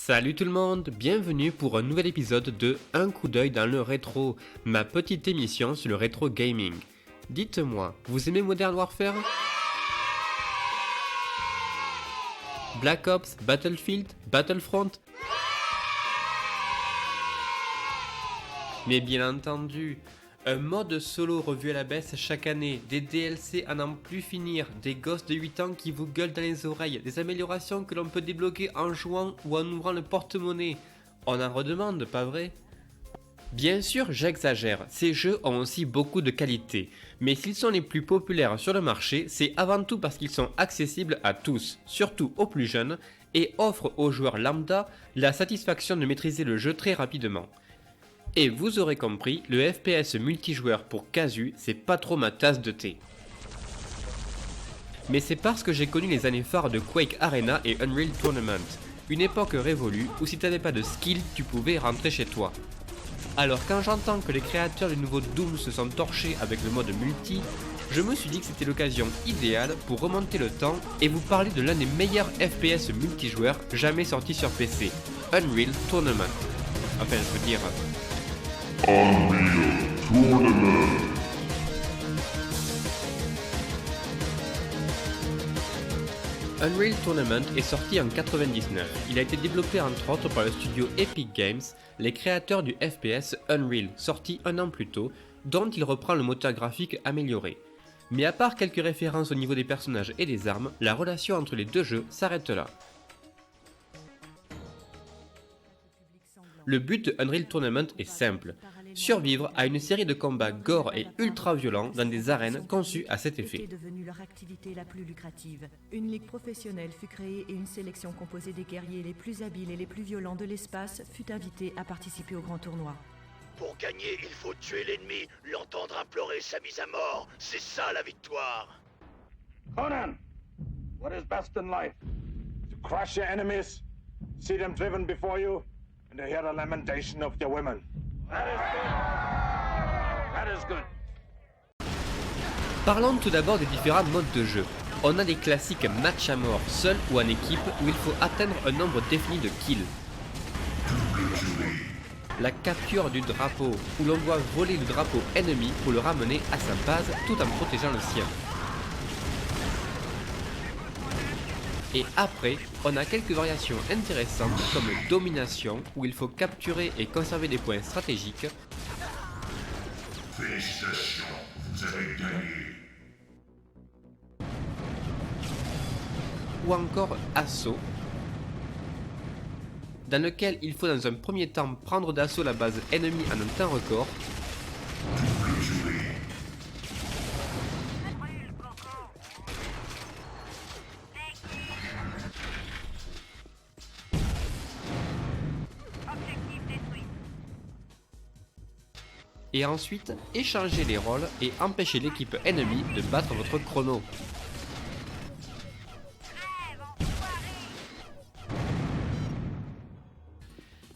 Salut tout le monde, bienvenue pour un nouvel épisode de Un coup d'œil dans le rétro, ma petite émission sur le rétro gaming. Dites-moi, vous aimez Modern Warfare ? Black Ops, Battlefield, Battlefront ? Mais bien entendu, un mode solo revu à la baisse chaque année, des DLC à n'en plus finir, des gosses de 8 ans qui vous gueulent dans les oreilles, des améliorations que l'on peut débloquer en jouant ou en ouvrant le porte-monnaie. On en redemande, pas vrai ? Bien sûr, j'exagère, ces jeux ont aussi beaucoup de qualités, mais s'ils sont les plus populaires sur le marché, c'est avant tout parce qu'ils sont accessibles à tous, surtout aux plus jeunes, et offrent aux joueurs lambda la satisfaction de maîtriser le jeu très rapidement. Et vous aurez compris, le FPS multijoueur pour casu, c'est pas trop ma tasse de thé. Mais c'est parce que j'ai connu les années phares de Quake Arena et Unreal Tournament, une époque révolue où si t'avais pas de skill, tu pouvais rentrer chez toi. Alors quand j'entends que les créateurs du nouveau Doom se sont torchés avec le mode multi, je me suis dit que c'était l'occasion idéale pour remonter le temps et vous parler de l'un des meilleurs FPS multijoueurs jamais sortis sur PC, Unreal Tournament. Enfin je veux dire... Unreal Tournament. Unreal Tournament est sorti en 99. Il a été développé entre autres par le studio Epic Games, les créateurs du FPS Unreal, sorti un an plus tôt, dont il reprend le moteur graphique amélioré. Mais à part quelques références au niveau des personnages et des armes, la relation entre les deux jeux s'arrête là. Le but de Unreal Tournament est simple, survivre à une série de combats gore et ultra violents dans des arènes conçues à cet effet. Était devenue leur activité la plus lucrative. Une ligue professionnelle fut créée et une sélection composée des guerriers les plus habiles et les plus violents de l'espace fut invitée à participer au grand tournoi. Pour gagner, il faut tuer l'ennemi, l'entendre implorer sa mise à mort. C'est ça la victoire. Conan, what is best in life? To crush your enemies, see them driven before you, and to hear the lamentation of your women. That is good. Parlons tout d'abord des différents modes de jeu. On a les classiques match à mort, seul ou en équipe, où il faut atteindre un nombre défini de kills. La capture du drapeau, où l'on doit voler le drapeau ennemi pour le ramener à sa base tout en protégeant le sien. Et après, on a quelques variations intéressantes comme domination, où il faut capturer et conserver des points stratégiques. Félicitations, vous avez gagné. Ou encore assaut, dans lequel il faut dans un premier temps prendre d'assaut la base ennemie en un temps record. Et ensuite, échanger les rôles et empêcher l'équipe ennemie de battre votre chrono.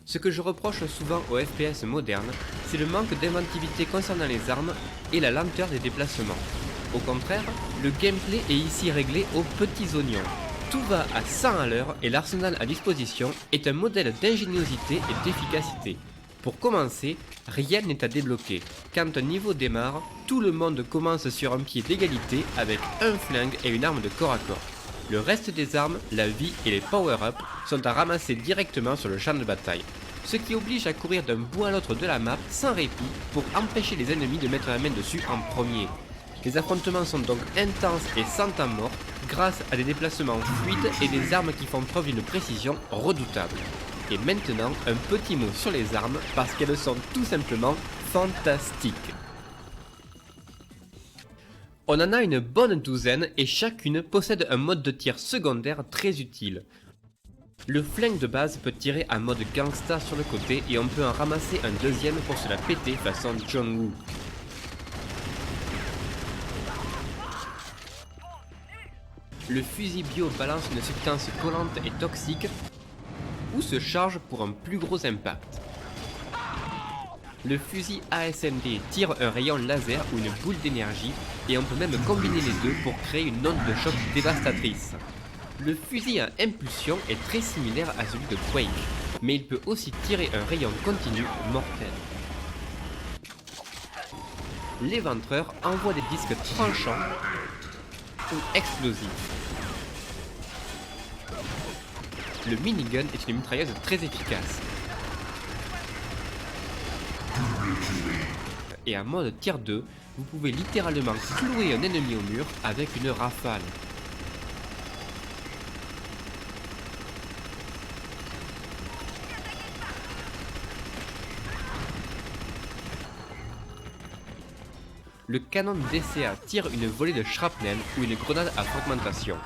Ce que je reproche souvent aux FPS modernes, c'est le manque d'inventivité concernant les armes et la lenteur des déplacements. Au contraire, le gameplay est ici réglé aux petits oignons. Tout va à 100 à l'heure et l'arsenal à disposition est un modèle d'ingéniosité et d'efficacité. Pour commencer, rien n'est à débloquer. Quand un niveau démarre, tout le monde commence sur un pied d'égalité avec un flingue et une arme de corps à corps. Le reste des armes, la vie et les power-ups sont à ramasser directement sur le champ de bataille. Ce qui oblige à courir d'un bout à l'autre de la map sans répit pour empêcher les ennemis de mettre la main dessus en premier. Les affrontements sont donc intenses et sans temps mort grâce à des déplacements fluides et des armes qui font preuve d'une précision redoutable. Et maintenant, un petit mot sur les armes parce qu'elles sont tout simplement fantastiques. On en a une bonne douzaine et chacune possède un mode de tir secondaire très utile. Le flingue de base peut tirer en mode gangsta sur le côté et on peut en ramasser un deuxième pour se la péter façon John Woo. Le fusil bio balance une substance collante et toxique ou se charge pour un plus gros impact. Le fusil ASMD tire un rayon laser ou une boule d'énergie et on peut même combiner les deux pour créer une onde de choc dévastatrice. Le fusil à impulsion est très similaire à celui de Quake. mais il peut aussi tirer un rayon continu mortel. L'éventreur envoie des disques tranchants ou explosifs. Le minigun est une mitrailleuse très efficace. Et en mode tier 2, vous pouvez littéralement clouer un ennemi au mur avec une rafale. Le canon DCA tire une volée de shrapnel ou une grenade à fragmentation.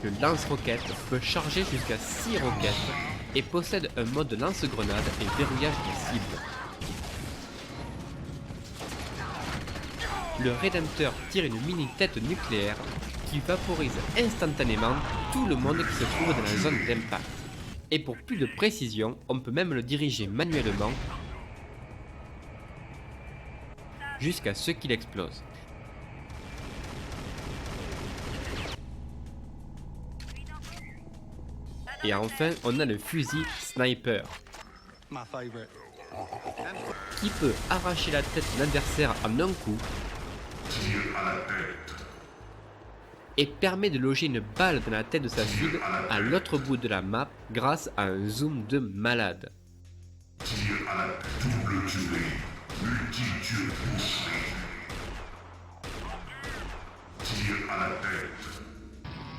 Le lance-roquette peut charger jusqu'à 6 roquettes et possède un mode de lance-grenade et verrouillage des cibles. Le Rédempteur tire une mini tête nucléaire qui vaporise instantanément tout le monde qui se trouve dans la zone d'impact. Et pour plus de précision, on peut même le diriger manuellement jusqu'à ce qu'il explose. Et enfin, on a le fusil Sniper, qui peut arracher la tête d'un adversaire en un coup et permet de loger une balle dans la tête de sa cible à l'autre bout de la map grâce à un zoom de malade.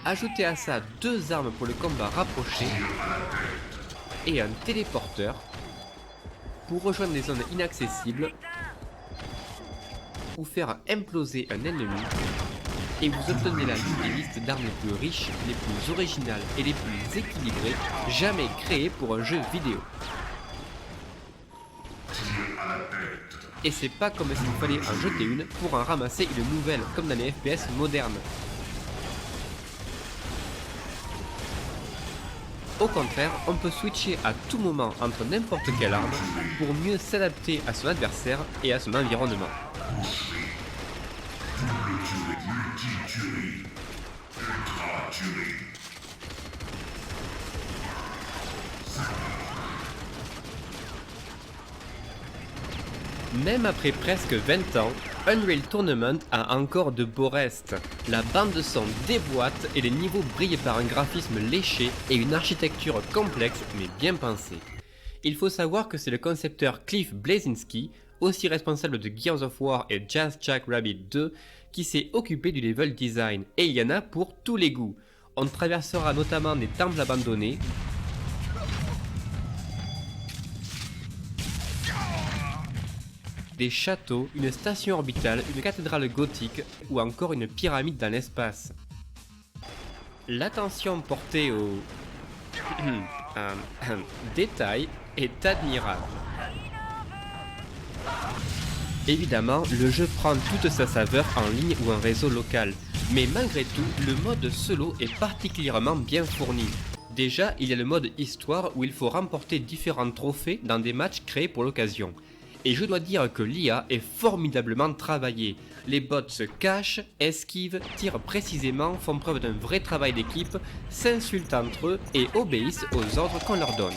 Ajoutez à ça 2 armes pour le combat rapproché et un téléporteur pour rejoindre des zones inaccessibles ou faire imploser un ennemi, et vous obtenez la liste des listes d'armes les plus riches, les plus originales et les plus équilibrées jamais créées pour un jeu vidéo. Et c'est pas comme s'il fallait en jeter une pour en ramasser une nouvelle, comme dans les FPS modernes. Au contraire, on peut switcher à tout moment entre n'importe quelle arme pour mieux s'adapter à son adversaire et à son environnement. Même après presque 20 ans, Unreal Tournament a encore de beaux restes. La bande son déboîte et les niveaux brillent par un graphisme léché et une architecture complexe mais bien pensée. Il faut savoir que c'est le concepteur Cliff Bleszinski, aussi responsable de Gears of War et Just Jack Rabbit 2, qui s'est occupé du level design, et il y en a pour tous les goûts. On traversera notamment des temples abandonnés, des châteaux, une station orbitale, une cathédrale gothique ou encore une pyramide dans l'espace. L'attention portée aux détails est admirable. Évidemment, le jeu prend toute sa saveur en ligne ou en réseau local, mais malgré tout, le mode solo est particulièrement bien fourni. Déjà, il y a le mode histoire où il faut remporter différents trophées dans des matchs créés pour l'occasion. Et je dois dire que l'IA est formidablement travaillée. Les bots se cachent, esquivent, tirent précisément, font preuve d'un vrai travail d'équipe, s'insultent entre eux et obéissent aux ordres qu'on leur donne.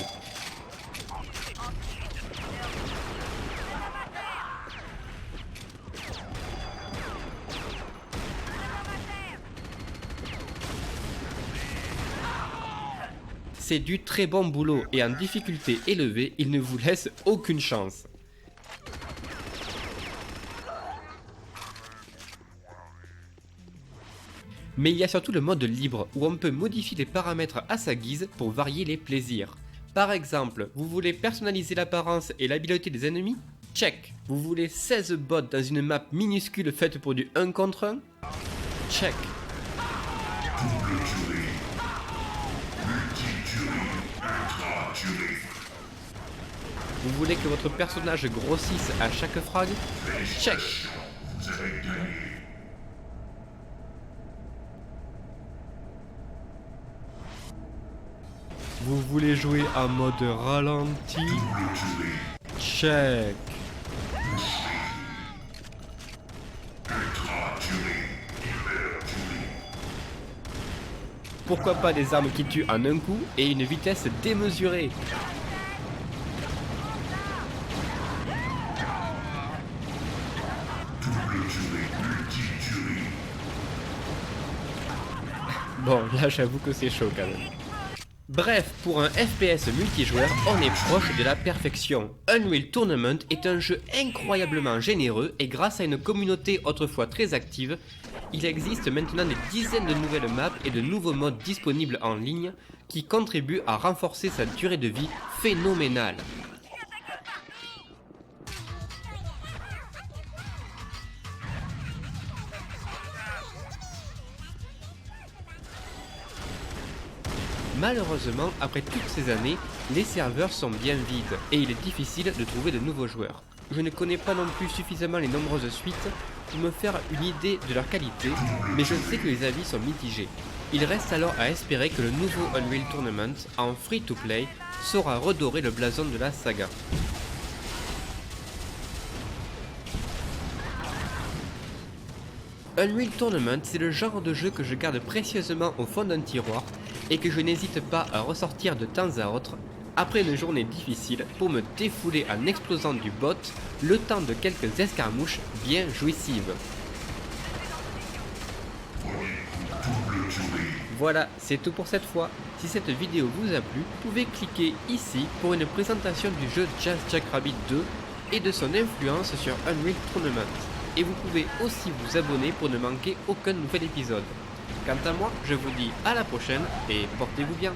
C'est du très bon boulot et en difficulté élevée, il ne vous laisse aucune chance. Mais il y a surtout le mode libre où on peut modifier les paramètres à sa guise pour varier les plaisirs. Par exemple, vous voulez personnaliser l'apparence et l'habileté des ennemis? Check. Vous voulez 16 bots dans une map minuscule faite pour du 1 contre 1? Check. Vous voulez que votre personnage grossisse à chaque frag? Check. Vous voulez jouer en mode ralenti? Check. Pourquoi pas des armes qui tuent en un coup et une vitesse démesurée? Bon, là j'avoue que c'est chaud quand même. Bref, pour un FPS multijoueur, on est proche de la perfection. Unreal Tournament est un jeu incroyablement généreux et grâce à une communauté autrefois très active, il existe maintenant des dizaines de nouvelles maps et de nouveaux modes disponibles en ligne qui contribuent à renforcer sa durée de vie phénoménale. Malheureusement, après toutes ces années, les serveurs sont bien vides et il est difficile de trouver de nouveaux joueurs. Je ne connais pas non plus suffisamment les nombreuses suites pour me faire une idée de leur qualité, mais je sais que les avis sont mitigés. Il reste alors à espérer que le nouveau Unreal Tournament en free-to-play saura redorer le blason de la saga. Unreal Tournament, c'est le genre de jeu que je garde précieusement au fond d'un tiroir et que je n'hésite pas à ressortir de temps à autre après une journée difficile pour me défouler en explosant du bot le temps de quelques escarmouches bien jouissives. Voilà, c'est tout pour cette fois. Si cette vidéo vous a plu, vous pouvez cliquer ici pour une présentation du jeu Just Jackrabbit 2 et de son influence sur Unreal Tournament. Et vous pouvez aussi vous abonner pour ne manquer aucun nouvel épisode. Quant à moi, je vous dis à la prochaine et portez-vous bien.